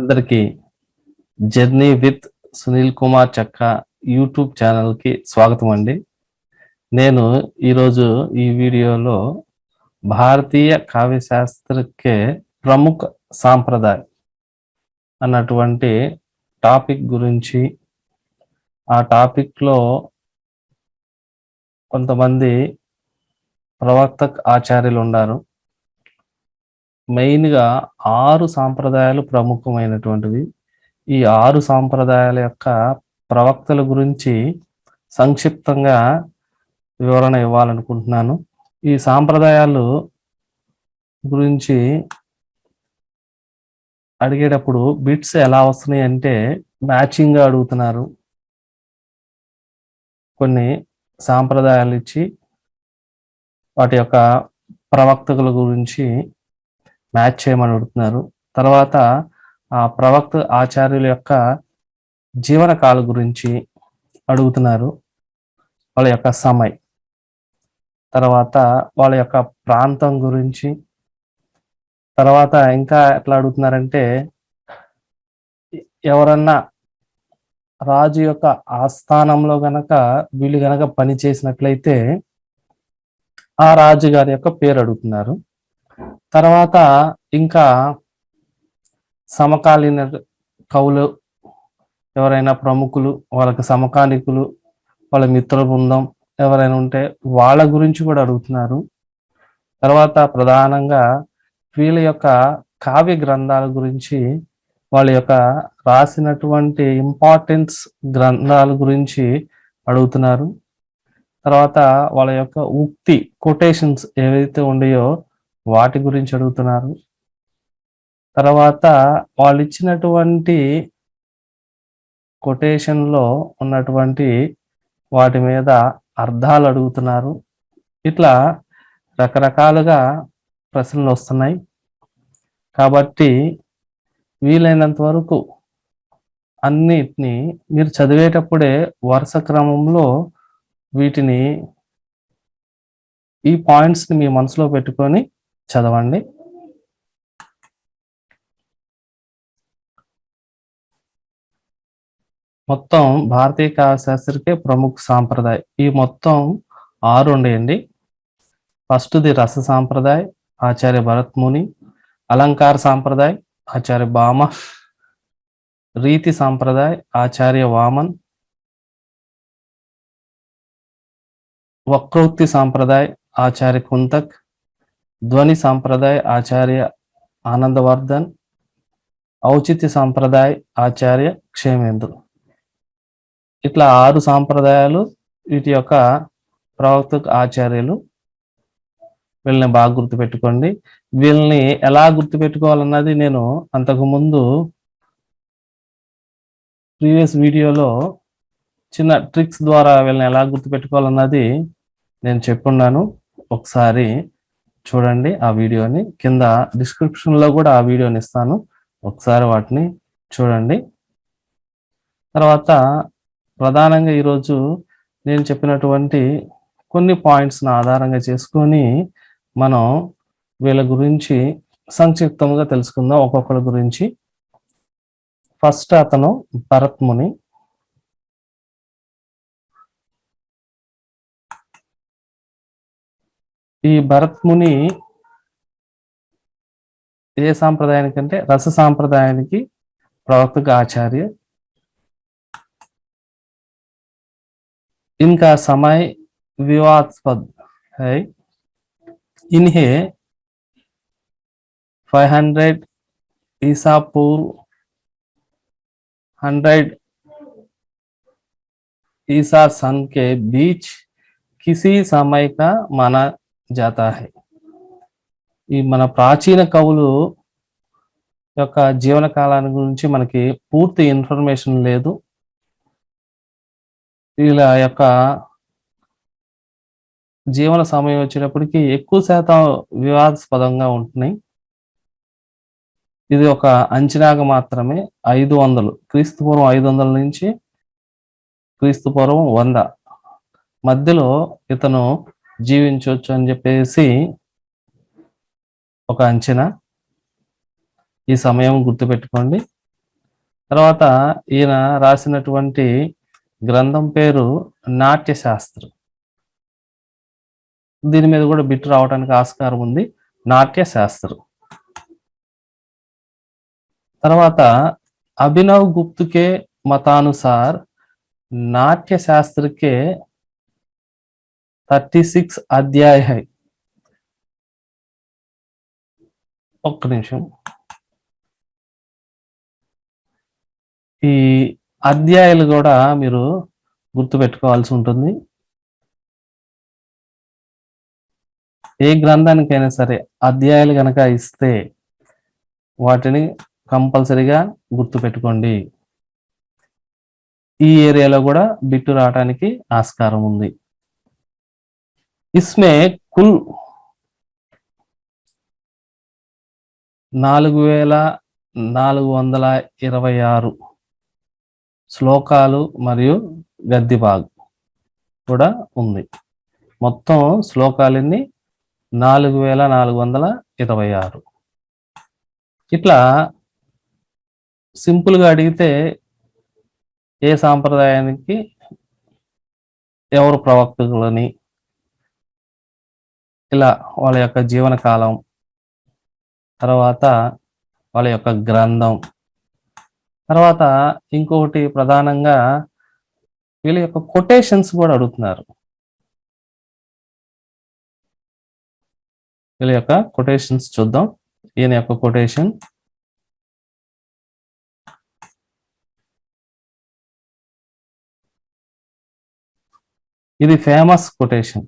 అందరికీ journey with Sunil Kumar చక్క YouTube ఛానల్కి స్వాగతం అండి. నేను ఈరోజు ఈ వీడియోలో భారతీయ కావ్యశాస్త్రకే ప్రముఖ సాంప్రదాయ అన్నటువంటి టాపిక్ గురించి, ఆ టాపిక్లో కొంతమంది ప్రవర్తక ఆచార్యులు ఉన్నారు. మెయిన్గా 6 సాంప్రదాయాలు ప్రముఖమైనటువంటివి. ఈ 6 సాంప్రదాయాల యొక్క ప్రవక్తల గురించి సంక్షిప్తంగా వివరణ ఇవ్వాలనుకుంటున్నాను. ఈ సాంప్రదాయాలు గురించి అడిగేటప్పుడు బిట్స్ ఎలా వస్తున్నాయి అంటే మ్యాచింగ్గా అడుగుతున్నారు. కొన్ని సాంప్రదాయాలు ఇచ్చి వాటి యొక్క ప్రవక్తల గురించి మ్యాచ్ చేయమని అడుగుతున్నారు. తర్వాత ఆ ప్రవక్త ఆచార్యుల యొక్క జీవనకాల గురించి అడుగుతున్నారు, వాళ్ళ యొక్క సమయం, తర్వాత వాళ్ళ యొక్క ప్రాంతం గురించి, తర్వాత ఇంకా ఎట్లా అడుగుతున్నారంటే ఎవరన్నా రాజు యొక్క ఆస్థానంలో వీళ్ళు గనక పని చేసినట్లయితే ఆ రాజు గారి యొక్క పేరు అడుగుతున్నారు. తర్వాత ఇంకా సమకాలీన కవులు ఎవరైనా ప్రముఖులు, వాళ్ళకి సమకాలికులు, వాళ్ళ మిత్ర బృందం ఎవరైనా ఉంటే వాళ్ళ గురించి కూడా అడుగుతున్నారు. తర్వాత ప్రధానంగా వీళ్ళ యొక్క కావ్య గ్రంథాల గురించి, వాళ్ళ యొక్క రాసినటువంటి ఇంపార్టెన్స్ గ్రంథాల గురించి అడుగుతున్నారు. తర్వాత వాళ్ళ యొక్క ఉక్తి కొటేషన్స్ ఏవైతే ఉన్నాయో వాటి గురించి అడుగుతున్నారు. తర్వాత వాళ్ళు ఇచ్చినటువంటి కొటేషన్లో ఉన్నటువంటి వాటి మీద అర్థాలు అడుగుతున్నారు. ఇట్లా రకరకాలుగా ప్రశ్నలు వస్తున్నాయి. కాబట్టి వీలైనంత వరకు అన్నిటినీ మీరు చదివేటప్పుడే వరుస క్రమంలో వీటిని, ఈ పాయింట్స్ని మీ మనసులో పెట్టుకొని చదవండి. మొత్తం భారతీయ కావ్యశాస్త్రకే ప్రముఖ సాంప్రదాయ ఈ మొత్తం 6 ఉండేయండి. ఫస్ట్ది రస సాంప్రదాయ ఆచార్య భరత్ ముని, అలంకార సాంప్రదాయ ఆచార్య భామ, రీతి సాంప్రదాయ ఆచార్య వామన్, వక్రోక్తి సాంప్రదాయ ఆచార్య కుంతక్, ధ్వని సాంప్రదాయ ఆచార్య ఆనందవర్ధన్, ఔచిత్య సాంప్రదాయ ఆచార్య క్షేమేంద్ర. ఇట్లా 6 సాంప్రదాయాలు, వీటి యొక్క ప్రవక్త ఆచార్యులు. వీళ్ళని బాగా గుర్తుపెట్టుకోండి. వీళ్ళని ఎలా గుర్తుపెట్టుకోవాలన్నది నేను అంతకుముందు ప్రీవియస్ వీడియోలో చిన్న ట్రిక్స్ ద్వారా వీళ్ళని ఎలా గుర్తుపెట్టుకోవాలన్నది నేను చెప్పున్నాను. ఒకసారి చూడండి ఆ వీడియోని. కింద డిస్క్రిప్షన్లో కూడా ఆ వీడియోని ఇస్తాను, ఒకసారి వాటిని చూడండి. తర్వాత ప్రధానంగా ఈరోజు నేను చెప్పినటువంటి కొన్ని పాయింట్స్ని ఆధారంగా చేసుకొని మనం వీళ్ళ గురించి సంక్షిప్తంగా తెలుసుకుందాం, ఒక్కొక్కరి గురించి. ఫస్ట్ అతను భరత్ ముని. ఈ భరత్ ముని ఏ సాంప్రదాయానికంటే రస సాంప్రదాయానికి ప్రవక్త ఆచార్య. इनका समय विवादास्पद है. इन्हें 500 ईसा पूर्व 100 ईसा सन के बीच किसी समय का माना जाता है. ఈ మన ప్రాచీన కవులు యొక్క జీవన కాలాన్ని గురించి మనకి పూర్తి ఇన్ఫర్మేషన్ లేదు. వీళ్ళ యొక్క జీవన సమయం వచ్చేటప్పటికి ఎక్కువ శాతం వివాదాస్పదంగా ఉంటున్నాయి. ఇది ఒక అంచనాగా మాత్రమే. 500 క్రీస్తుపూర్వం 500 నుంచి క్రీస్తుపూర్వం 100 మధ్యలో ఇతను జీవించవచ్చు అని చెప్పేసి ఒక అంచనా. ఈ సమయం గుర్తుపెట్టుకోండి. తర్వాత ఈయన రాసినటువంటి గ్రంథం పేరు నాట్యశాస్త్రం. దీని మీద కూడా బిట్ రావడానికి ఆస్కారం ఉంది, నాట్యశాస్త్రం. తర్వాత अभिनव गुप्त के मतानुसार नाट्य शास्त्र के 36 अध्याय है. ఒక్క నిమిషం. ఈ అధ్యాయాలు కూడా మీరు గుర్తుపెట్టుకోవాల్సి ఉంటుంది. ఏ గ్రంథానికైనా సరే అధ్యాయాలు కనుక ఇస్తే వాటిని కంపల్సరీగా గుర్తుపెట్టుకోండి. ఈ ఏరియాలో కూడా బిట్టు రావడానికి ఆస్కారం ఉంది. इसमें कुल 4426 శ్లోకాలు మరియు గద్య భాగం కూడా ఉంది. మొత్తం శ్లోకాలన్నీ 4426. ఇట్లా సింపుల్ గా అడిగితే ఏ సాంప్రదాయానికి ఎవరు ప్రవక్తలని, ఇలా వాళ్ళ యొక్క జీవన కాలం, తర్వాత వాళ్ళ యొక్క గ్రంథం, తర్వాత ఇంకొకటి ప్రధానంగా వీళ్ళ యొక్క కొటేషన్స్ కూడా అడుగుతున్నారు. వీళ్ళ యొక్క కొటేషన్స్ చూద్దాం. ఈయన యొక్క కొటేషన్, ఇది ఫేమస్ కొటేషన్.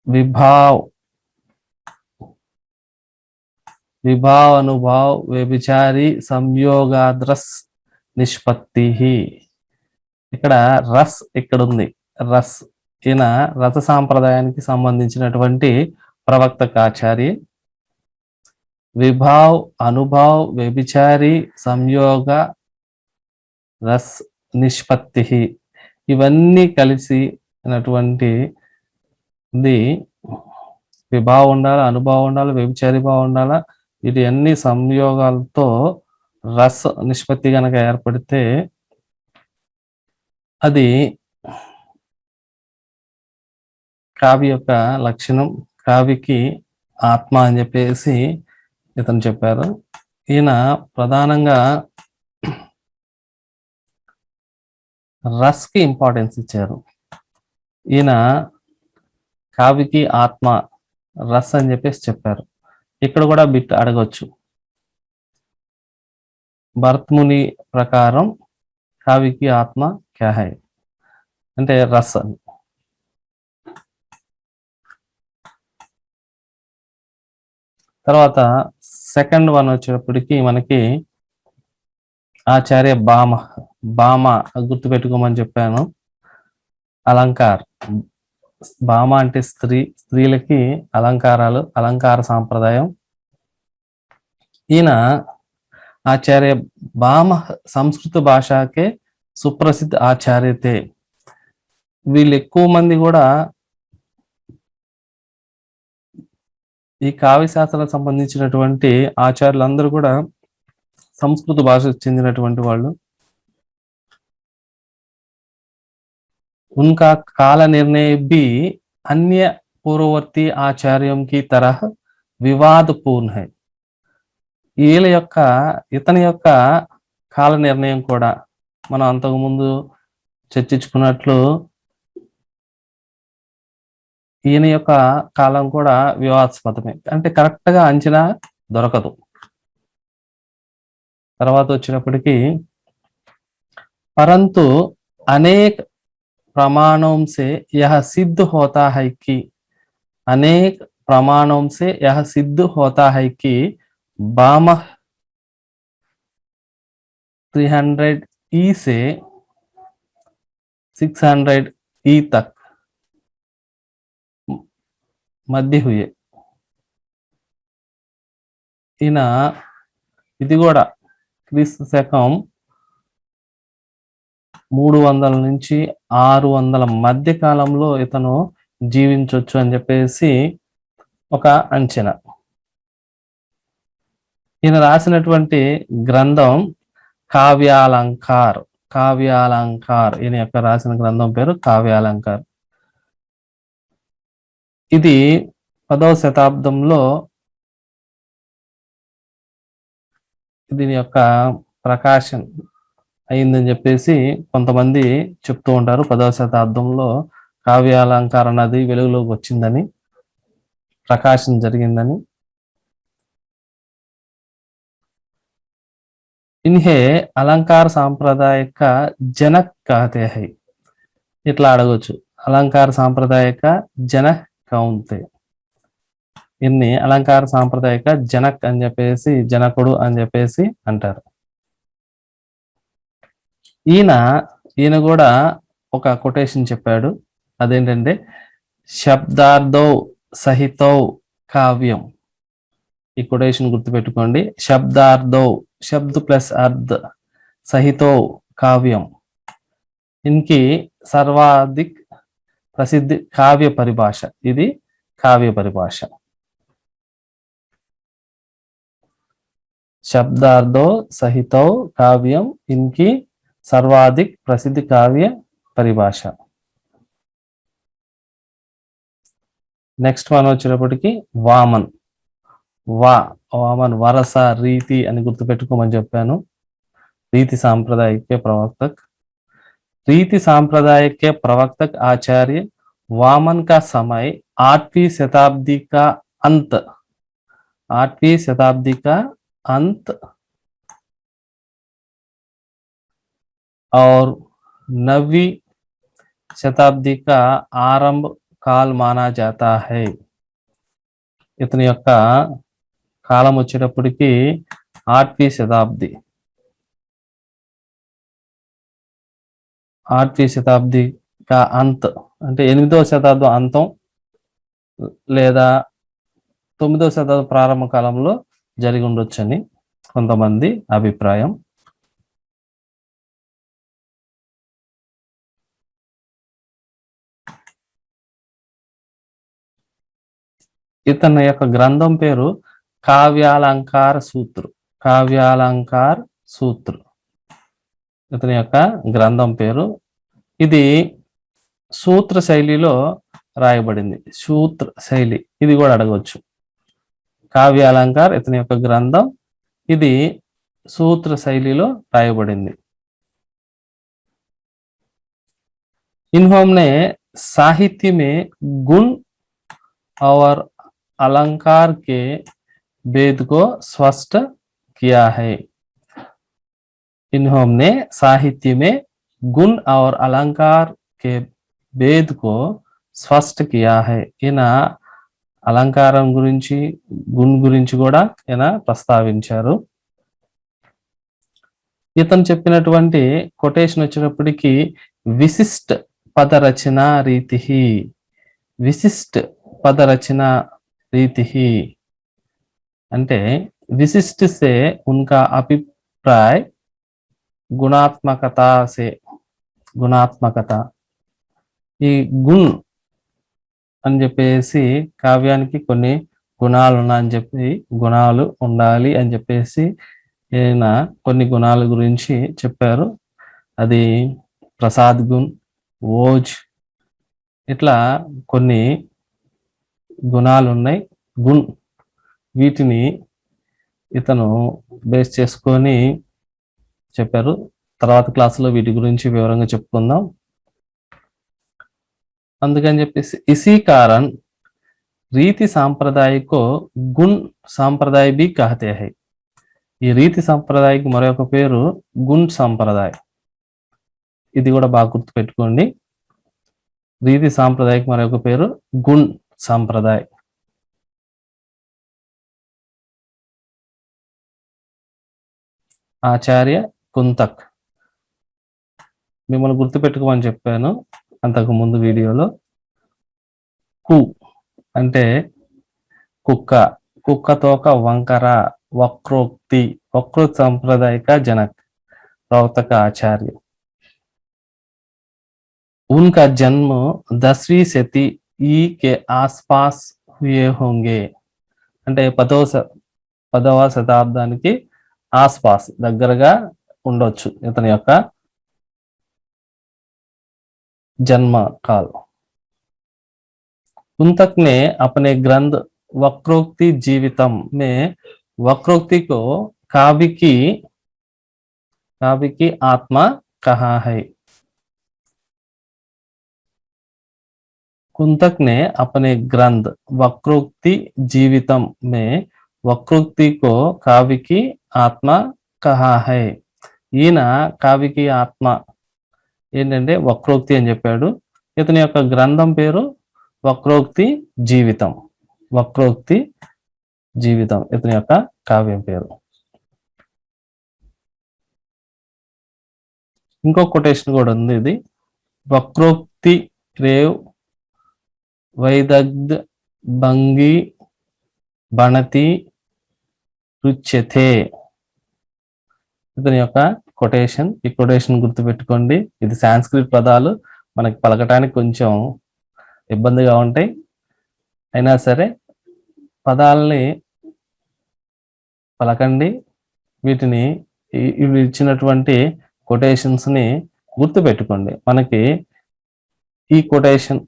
विभाव विभाव अनुभाव व्यभिचारी संयोगाद्रस निष्पत्ति. ఇక్కడ రస్ ఇక్కడ ఉంది. రస్ ఈయన రస సాంప్రదాయానికి సంబంధించినటువంటి ప్రవక్తకాచార్య. విభావ్ అనుభావ్ వ్యభిచారి సంయోగ రస్ నిష్పత్తి, ఇవన్నీ కలిసినటువంటి ఇది విభావం ఉండాలి, అనుభవం ఉండాలి, వ్యభిచారి భావం ఉండాలా. వీటి అన్ని సంయోగాలతో రస నిష్పత్తి కనుక ఏర్పడితే అది కావ్య యొక్క లక్షణం. కావ్యకి ఆత్మ అని చెప్పేసి ఇతను చెప్పారు. ఈయన ప్రధానంగా రస్కి ఇంపార్టెన్స్ ఇచ్చారు. ఈయన కావ్యకి ఆత్మ రస్ అని చెప్పేసి చెప్పారు. ఇక్కడ కూడా బిట్ అడగొచ్చు. భరత్ముని ప్రకారం కావ్యకి ఆత్మ క్యా హై అంటే రస్ అని. తర్వాత సెకండ్ వన్ వచ్చేటప్పటికి మనకి ఆచార్య భామ గుర్తుపెట్టుకోమని చెప్పాను. అలంకార్, భామ అంటే స్త్రీలకి అలంకారాలు, అలంకార సాంప్రదాయం. ఈయన ఆచార్య భామ సంస్కృత భాషకే సుప్రసిద్ధ ఆచార్యతే. వీళ్ళు ఎక్కువ మంది కూడా ఈ కావ్య శాస్త్రాలకు సంబంధించినటువంటి ఆచార్యులందరూ కూడా సంస్కృత భాషకు చెందినటువంటి వాళ్ళు. उनका काल निर्णय भी अन्य पूर्ववर्ती आचार्यों की तरह వివాదపూర్ణ है. వీళ్ళ యొక్క ఇతని యొక్క కాల నిర్ణయం కూడా మనం అంతకుముందు చర్చించుకున్నట్లు ఈయన యొక్క కాలం కూడా వివాదాస్పదమే, అంటే కరెక్ట్ గా అంచనా దొరకదు. తర్వాత వచ్చినప్పటికీ परंतु अनेक प्रमाणों से यह सिद्ध होता है कि अनेक प्रमाणों से यह सिद्ध होता है कि बामह 300 ई से 600 ई तक మధ్య हुए. ఈయన ఇది కూడా క్రీస్తు శకం 300 నుంచి 600 మధ్య కాలంలో ఇతను జీవించవచ్చు అని చెప్పేసి ఒక అంచనా. ఈయన రాసినటువంటి గ్రంథం కావ్యాలంకార్. కావ్యాలంకార్, ఈయన యొక్క రాసిన గ్రంథం పేరు కావ్యాలంకార్. ఇది 10వ శతాబ్దంలో దీని యొక్క ప్రకాశం అయిందని చెప్పేసి కొంతమంది చెప్తూ ఉంటారు. 10వ శతాబ్దంలో కావ్యాలంకార నది వెలుగులోకి వచ్చిందని, ప్రకాశం జరిగిందని. इन्हें अलंकार सांप्रदाय का जनक कहते हैं. ఇట్లా అడగొచ్చు, అలంకార సాంప్రదాయక జనక్ కౌన్ తే. ఇన్ని అలంకార సాంప్రదాయక జనక్ అని చెప్పేసి, జనకుడు అని చెప్పేసి అంటారు. ఈయన కూడా ఒక కొటేషన్ చెప్పాడు. అదేంటంటే శబ్దార్థౌ సహితౌ కావ్యం. ఈ కొటేషన్ గుర్తుపెట్టుకోండి. శబ్దార్థౌ, శబ్ద ప్లస్ అర్ధ, సహితో కావ్యం. ఇన్కి సర్వాధిక్ ప్రసిద్ధ కావ్య పరిభాష. ఇది కావ్య పరిభాష. శబ్దార్థో సహితో కావ్యం ఇన్కి సర్వాధిక్ ప్రసిద్ధ కావ్య పరిభాష. నెక్స్ట్ వన్ వచ్చేటప్పటికి వామన్. वामन वरस रीति అని గుర్తుపెట్టుకోమని చెప్పాను. रीति सांप्रदायिक के प्रवर्तक. रीति सांप्रदायिक के प्रवर्तक आचार्य वामन का समय 8वीं शताब्दी का अंत, 8वीं शताब्दी का अंत और 9वीं शताब्दी का आरंभ काल माना जाता है. इतनी యొక్క కాలం వచ్చేటప్పటికి 8वीं శతాబ్ది, 8वीं శతాబ్ది కా అంత్ అంటే 8వ శతాబ్దం అంతం లేదా 9వ శతాబ్దం ప్రారంభ కాలంలో జరిగి ఉండొచ్చని కొంతమంది అభిప్రాయం. ఇతని యొక్క గ్రంథం పేరు కావ్యాలంకార సూత్ర. కావ్యాలంకార సూత్ర ఇతని యొక్క గ్రంథం పేరు. ఇది సూత్ర శైలిలో రాయబడింది. సూత్ర శైలి ఇది కూడా అడగవచ్చు. కావ్యాలంకార్ ఇతని యొక్క గ్రంథం, ఇది సూత్ర శైలిలో రాయబడింది. इन्होंने साहित्य में गुण और अलंकार के भेद को स्पष्ट किया है. इन्होंने साहित्य में गुण और अलंकार के भेद को स्पष्ट किया है. ఈయన అలంకారం గురించి, గుణ్ గురించి కూడా ఈయన ప్రస్తావించారు. ఇతను చెప్పినటువంటి కొటేషన్ వచ్చేటప్పటికి విశిష్ట పద రచన రీతి. విశిష్ట పద రచన रीति అంటే विशिष्ट से उनका अभिप्राय गुणात्मकता से. गुणात्मकता ఈ గుణ్ అని చెప్పేసి కావ్యానికి కొన్ని గుణాలు ఉన్నాయని చెప్పి, గుణాలు ఉండాలి అని చెప్పేసి ఈయన కొన్ని గుణాల గురించి చెప్పారు. అది ప్రసాద్ గుణ్, ఓజ్, ఇట్లా కొన్ని గుణాలు ఉన్నాయి. గుణ్ వీటిని ఇతను బేస్ చేసుకొని చెప్పారు. తర్వాత క్లాసులో వీటి గురించి వివరంగా చెప్పుకుందాం. అందుకని చెప్పేసి ఇसी कारण रीति सांप्रदाय को गुण सांप्रदाय भी कहते हैं. ఈ రీతి సంప్రదాయకి మరొక పేరు గుణ్ సంప్రదాయ. ఇది కూడా బాగా గుర్తు పెట్టుకోండి. రీతి సాంప్రదాయకి మరొక పేరు గుణ్ సంప్రదాయ. ఆచార్య కుంతక్. మిమ్మల్ని గుర్తుపెట్టుకోమని చెప్పాను అంతకు ముందు వీడియోలో. కు అంటే కుక్క, కుక్కతోక వంకర, వక్రోక్తి, వక్రోక్తి సంప్రదాయక జనक, ప్రవర్తక आचार्य. उनका जन्म 10वीं शती ई के आसपास हुए होंगे. అంటే 10వ శతాబ్దానికి ఆస్పాస్ దగ్గరగా ఉండొచ్చు ఇతని యొక్క जन्म काल। कुंतक ने अपने ग्रंथ वक्रोक्ति जीवितम में वक्रोक्ति को काव्य की आत्मा कहा है। कुंतक ने अपने ग्रंथ वक्रोक्ति जीवितम में वक्रोक्ति को काव्य की आत्मा कहा है। ఈయన కావ్య की आत्मा ఏంటంటే వక్రోక్తి అని చెప్పాడు। ఇతని యొక్క గ్రంథం పేరు వక్రోక్తి జీవితం। వక్రోక్తి జీవితం ఇతని యొక్క కావ్యం పేరు। ఇంకో కొటేషన్ కూడా ఉంది ఇది, వక్రోక్తి రేవ్ వైదగ్ధ భంగి బణతి రుచ్యతే ఇతని యొక్క కొటేషన్। ఈ కొటేషన్ గుర్తుపెట్టుకోండి, ఇది సాంస్క్రిట్ పదాలు, మనకి పలకటానికి కొంచెం ఇబ్బందిగా ఉంటాయి, అయినా సరే పదాలని పలకండి, వీటిని ఇవి ఇచ్చినటువంటి కొటేషన్స్ ని గుర్తుపెట్టుకోండి। మనకి ఈ కొటేషన్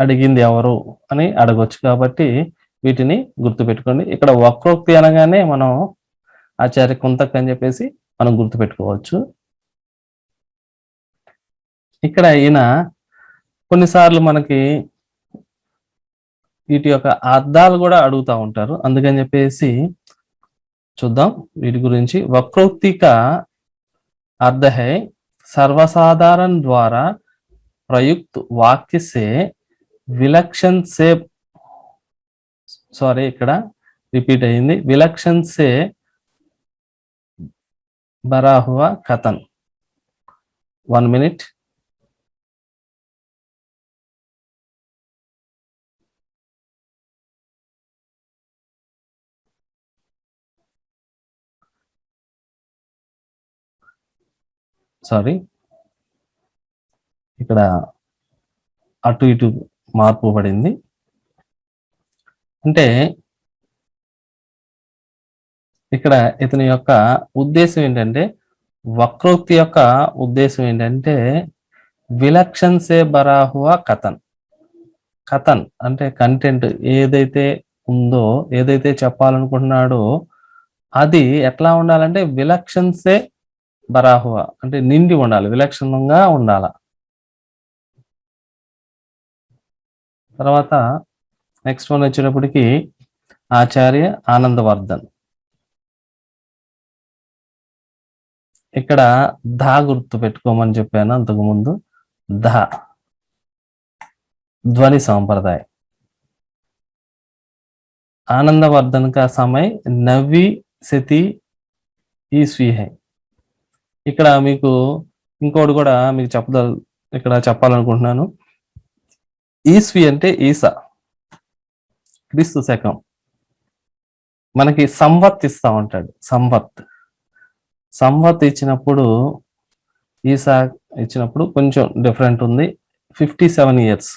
అడిగింది ఎవరు అని అడగొచ్చు కాబట్టి వీటిని గుర్తుపెట్టుకోండి। ఇక్కడ వక్రోక్తి అనగానే మనం ఆచార్య కుంతక్ అని చెప్పేసి మనం గుర్తుపెట్టుకోవచ్చు। ఇక్కడ ఈయన కొన్నిసార్లు మనకి వీటి యొక్క అర్థాలు కూడా అడుగుతూ ఉంటారు, అందుకని చెప్పేసి చూద్దాం వీటి గురించి। वक्रोक्ति का अर्थ है सर्वसाधारण द्वारा प्रयुक्त वाक्य से विलक्षण से, सॉरी ఇక్కడ రిపీట్ అయింది, विलक्षण से भरा हुआ कथन। 1 मिनट। సారీ ఇక్కడ అటు ఇటు మార్పు పడింది। అంటే ఇక్కడ ఇతని యొక్క ఉద్దేశం ఏంటంటే, వక్రోక్తి యొక్క ఉద్దేశం ఏంటంటే విలక్షణ్ సే భరా హువా కథన్। కథన్ అంటే కంటెంట్, ఏదైతే ఉందో ఏదైతే చెప్పాలనుకుంటున్నాడో అది ఎట్లా ఉండాలంటే విలక్షణ్ సే భరా హువా అంటే నిండి ఉండాలి, విలక్షణంగా ఉండాల। తర్వాత నెక్స్ట్ వన్ వచ్చేటప్పటికి ఆచార్య ఆనందవర్ధన్। ఇక్కడ ధా గుర్తు పెట్టుకోమని చెప్పాను అంతకు ముందు, ధా ध्वनि संप्रदाय। आनंदवर्धन का समय 9वीं शती ईस्वी है। ఇక్కడ మీకు ఇంకోటి కూడా మీకు ఇక్కడ చెప్పాలనుకుంటున్నాను, ఈస్వి అంటే ఈసా, క్రీస్తు శకం। మనకి సంవత్ ఇస్తా ఉంటాడు, సంవత్ ఇచ్చినప్పుడు ఈసా ఇచ్చినప్పుడు కొంచెం డిఫరెంట్ ఉంది, 57 ఇయర్స్।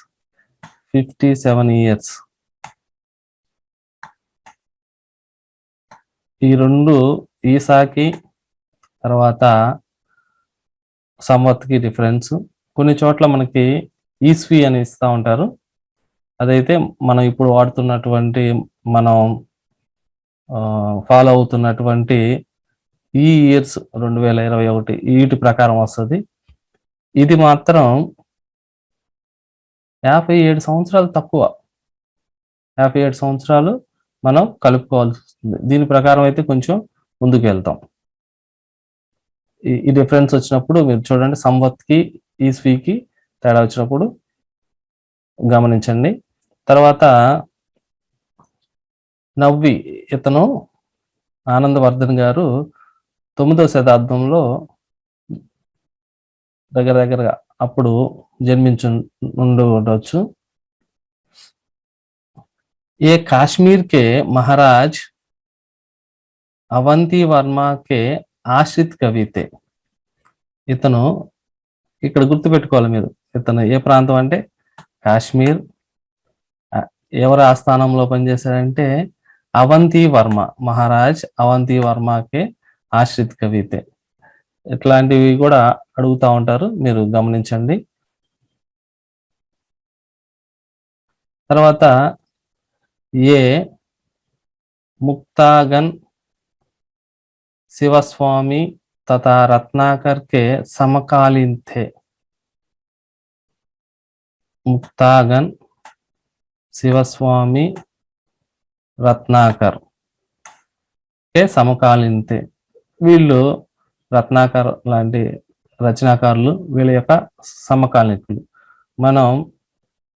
ఈ రెండు ఈసాకి తర్వాత సంవత్కి డిఫరెన్స్। కొన్ని చోట్ల మనకి ఈస్వి అని ఇస్తా ఉంటారు, అదైతే మనం ఇప్పుడు వాడుతున్నటువంటి మనం ఫాలో అవుతున్నటువంటి ఈ ఇయర్స్ 2021 వీటి ప్రకారం వస్తుంది। ఇది మాత్రం 57 సంవత్సరాలు తక్కువ, 57 సంవత్సరాలు మనం కలుపుకోవాల్సి వస్తుంది। దీని ప్రకారం అయితే కొంచెం ముందుకు వెళ్తాం। ఈ డిఫరెన్స్ వచ్చినప్పుడు మీరు చూడండి, సంవత్కి ఈస్వీకి తేడా వచ్చినప్పుడు గమనించండి। తర్వాత నవ్వి, ఇతను ఆనందవర్ధన్ గారు 9వ శతాబ్దంలో దగ్గరగా అప్పుడు జన్మించుండవచ్చు। ये काश्मीर के महाराज अवंती वर्मा के ఆశ్రిత్ కవి తే। ఇతను ఇక్కడ గుర్తుపెట్టుకోవాలి మీరు, ఇతను ఏ ప్రాంతం అంటే కాశ్మీర్, ఎవరు ఆస్థానంలో పనిచేశారంటే అవంతి వర్మ, మహారాజ్ అవంతి వర్మకే ఆశ్రిత్ కవి थे. ఇట్లాంటివి కూడా అడుగుతా ఉంటారు, మీరు గమనించండి. తర్వాత ఏ मुक्तागन शिवस्वामी तथा रत्नाकर के समकालीन थे. मुक्तागन शिवस्वामी रत्नाकर के సమకాలీన్ थे. వీళ్ళు రత్నాకర్ లాంటి రచనాకారులు, వీళ్ళ యొక్క సమకాలీకులు. మనం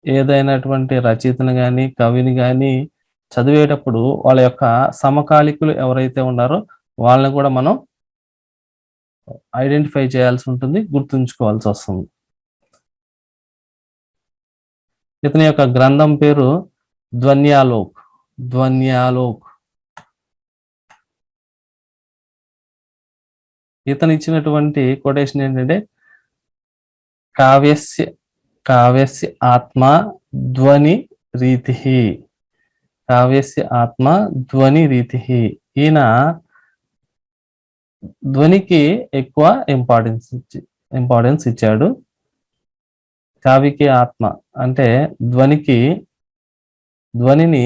ఏదైనటువంటి రచయితను కానీ కవిని కానీ చదివేటప్పుడు వాళ్ళ యొక్క సమకాలికులు ఎవరైతే ఉన్నారో వాళ్ళని కూడా మనం ఐడెంటిఫై చేయాల్సి ఉంటుంది, గుర్తుంచుకోవాల్సి వస్తుంది. ఇతని యొక్క గ్రంథం పేరు ధ్వన్యాలోక్. ధ్వన్యాలోక్. ఇతను ఇచ్చినటువంటి కొటేషన్ ఏంటంటే కావ్యస్య కావ్యస్య ఆత్మ ధ్వని రీతి. కావ్యస్య ఆత్మ ధ్వని రీతి. ఈయన ధ్వనికి ఎక్కువ ఇంపార్టెన్స్ ఇచ్చాడు. కావ్యకి ఆత్మ అంటే ధ్వనిని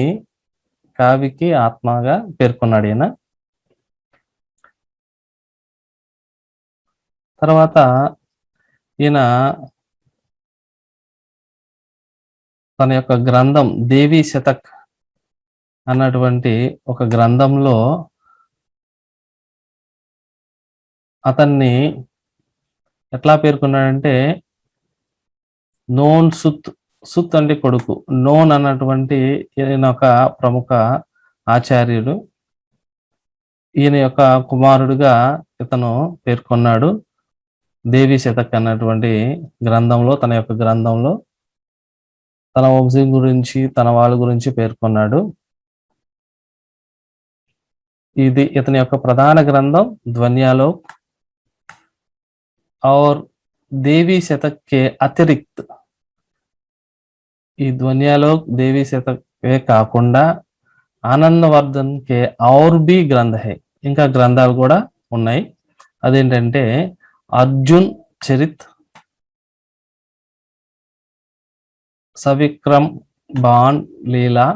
కావ్యకి ఆత్మగా పేర్కొన్నాడు ఈయన. తర్వాత ఈయన తన యొక్క గ్రంథం దేవీ శతక్ అన్నటువంటి ఒక గ్రంథంలో అతన్ని ఎట్లా పేర్కొన్నాడంటే నోన్ సుత్ అంటే కొడుకు. నోన్ అన్నటువంటి ఈయన ఒక ప్రముఖ ఆచార్యుడు. ఈయన యొక్క కుమారుడుగా ఇతను పేర్కొన్నాడు. దేవీ శతక్ అన్నటువంటి గ్రంథంలో, తన యొక్క గ్రంథంలో తన వంశం గురించి, తన వాళ్ళ గురించి పేర్కొన్నాడు. ఇది ఇతని యొక్క ప్రధాన గ్రంథం ధ్వన్యాలోక్. और देवी शतक के अतिरिक्त ఈ ధ్వన్యాలోక్ దేవీ శతకే కాకుండా ఆనందవర్ధన్ కే और भी గ్రంథ హై, ఇంకా గ్రంథాలు కూడా ఉన్నాయి. అదేంటంటే అర్జున్ చరిత్, సవిక్రమ్ బాన్ లీలా,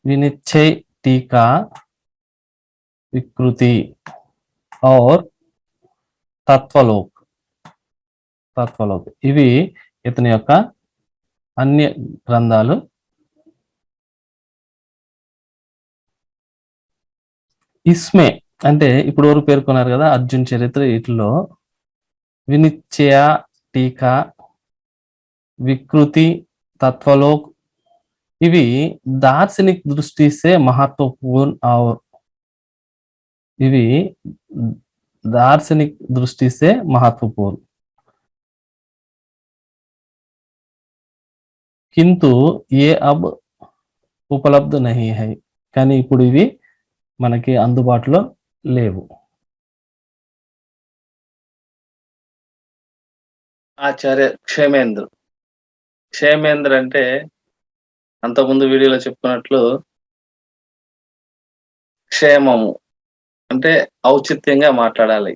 వినిశ్చయ్ టీకా, వికృతి और తత్వలోక్. ఇవి ఇతని యొక్క అన్ని గ్రంథాలు. ఇస్మే అంటే ఇప్పుడు వరకు పేర్కొన్నారు కదా అర్జున్ చరిత్ర, వీటిలో వినిశ్చయ టీకా, వికృతి, తత్వలోక్ ఇవి दार्शनिक दृष्टि से महत्वपूर्ण और इवी दार्शनिक दृष्टि से महत्वपूर्ण, किंतु ये अब उपलब्ध नहीं है. కానీ ఇప్పుడు ఇవి మనకి అందుబాటులో లేవు. ఆచార్య క్షేమేంద్ర అంటే అంతకుముందు వీడియోలో చెప్పుకున్నట్లు క్షేమము అంటే ఔచిత్యంగా మాట్లాడాలి,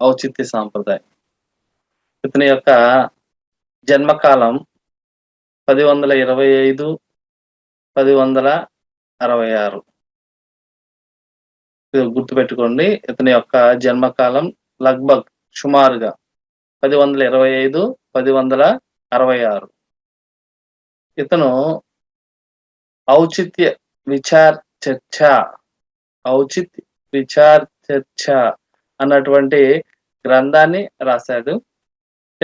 ఔచిత్య సాంప్రదాయం. ఇతని యొక్క జన్మకాలం 1025, 1066. గుర్తుపెట్టుకోండి, ఇతని యొక్క జన్మకాలం లగ్భగ్ సుమారుగా 1025, 1066. ఇతను ఔచిత్య విచార్ చర్చ అన్నటువంటి గ్రంథాన్ని రాశాడు.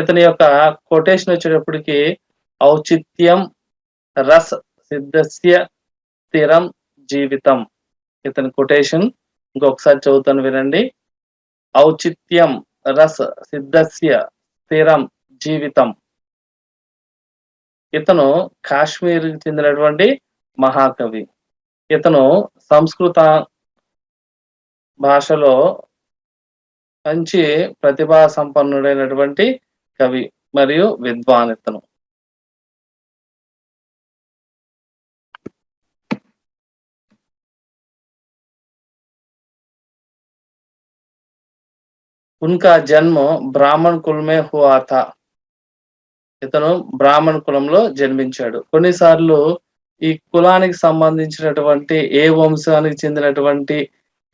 ఇతని యొక్క కొటేషన్ వచ్చేటప్పటికి ఔచిత్యం రస్ సిద్ధస్య స్థిరం జీవితం. ఇతని కొటేషన్ ఇంకొకసారి చదువుతాను వినండి. ఔచిత్యం రస్ సిద్ధస్య స్థిరం జీవితం. ఇతను కాశ్మీర్కి చెందినటువంటి మహాకవి. ఇతను సంస్కృత భాషలో మంచి ప్రతిభా సంపన్నుడైనటువంటి కవి మరియు విద్వాన్ ఇతను. उनका जन्म బ్రాహ్మణ కుల్ మే హువా థా. ఇతను బ్రాహ్మణ కులంలో జన్మించాడు. కొన్నిసార్లు ఈ కులానికి సంబంధించినటువంటి ఏ వంశానికి చెందినటువంటి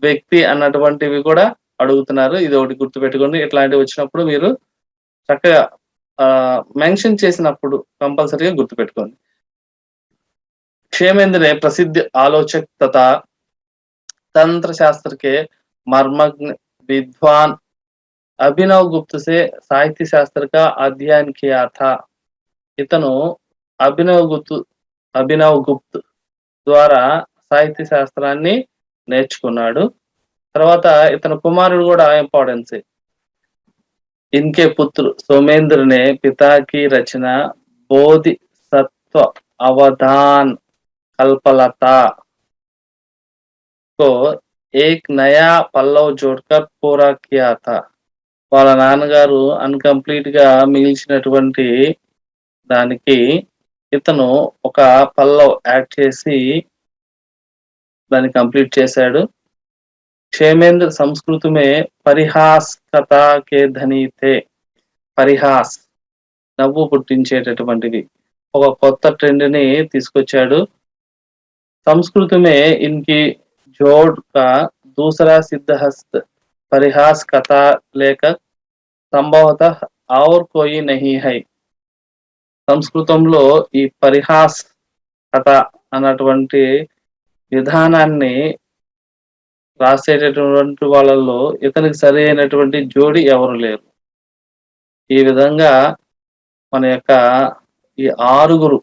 వ్యక్తి అన్నటువంటివి కూడా అడుగుతున్నారు. ఇదొకటి గుర్తుపెట్టుకోండి. ఇట్లాంటివి వచ్చినప్పుడు మీరు చక్కగా మెన్షన్ చేసినప్పుడు कंपल्सरी గుర్తుపెట్టుకోండి. क्षेमेंद्र ने प्रसिद्ध आलोचक तथा तंत्र शास्त्र के मर्मज्ञ विद्वान अभिनव गुप्त से साहित्य शास्त्र का अध्ययन किया था. इतनु अभिनव गुप्त ద్వారా సాహిత్య శాస్త్రాన్ని నేర్చుకున్నాడు. తర్వాత ఇతని కుమారుడు కూడా ఇంపార్టెన్స్. इनके पुत्र सोमेंद्र ने पिता की रचना बोधिसत्व अवधान कल्पलता को एक नया पल्लव जोड़कर पूरा किया था. వాళ్ళ నాన్నగారు అన్‌కంప్లీట్ గా మిగిల్చినటువంటి దానికి ఇతను ఒక పల్లవ్ యాడ్ చేసి దాన్ని కంప్లీట్ చేశాడు. क्षेमेंद्र संस्कृत में परिहास कथा के धनी थे. పరిహాస్ నవ్వు పుట్టించేటటువంటిది ఒక కొత్త ట్రెండ్ ని తీసుకొచ్చాడు. संस्कृत में इनकी जोड़ का दूसरा सिद्धहस्त परिहास कथा लेखक संभवतः और कोई नहीं है. సంస్కృతంలో ఈ పరిహాస్ కథ అన్నటువంటి విధానాన్ని రాసేటటువంటి వాళ్ళలో ఇతనికి సరైనటువంటి జోడి ఎవరు లేరు. ఈ విధంగా మన యొక్క ఈ ఆరుగురు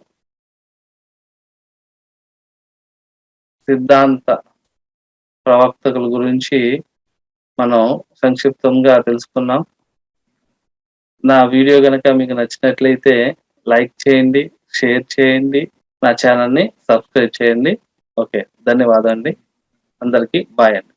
సిద్ధాంత ప్రవక్తల గురించి మనం సంక్షిప్తంగా తెలుసుకున్నాం. నా వీడియో గనక మీకు నచ్చినట్లయితే లైక్ చేయండి, షేర్ చేయండి, నా ఛానల్ ని సబ్స్క్రైబ్ చేయండి. ఓకే, ధన్యవాదాలండి. అందరికీ బాయ్ అండి.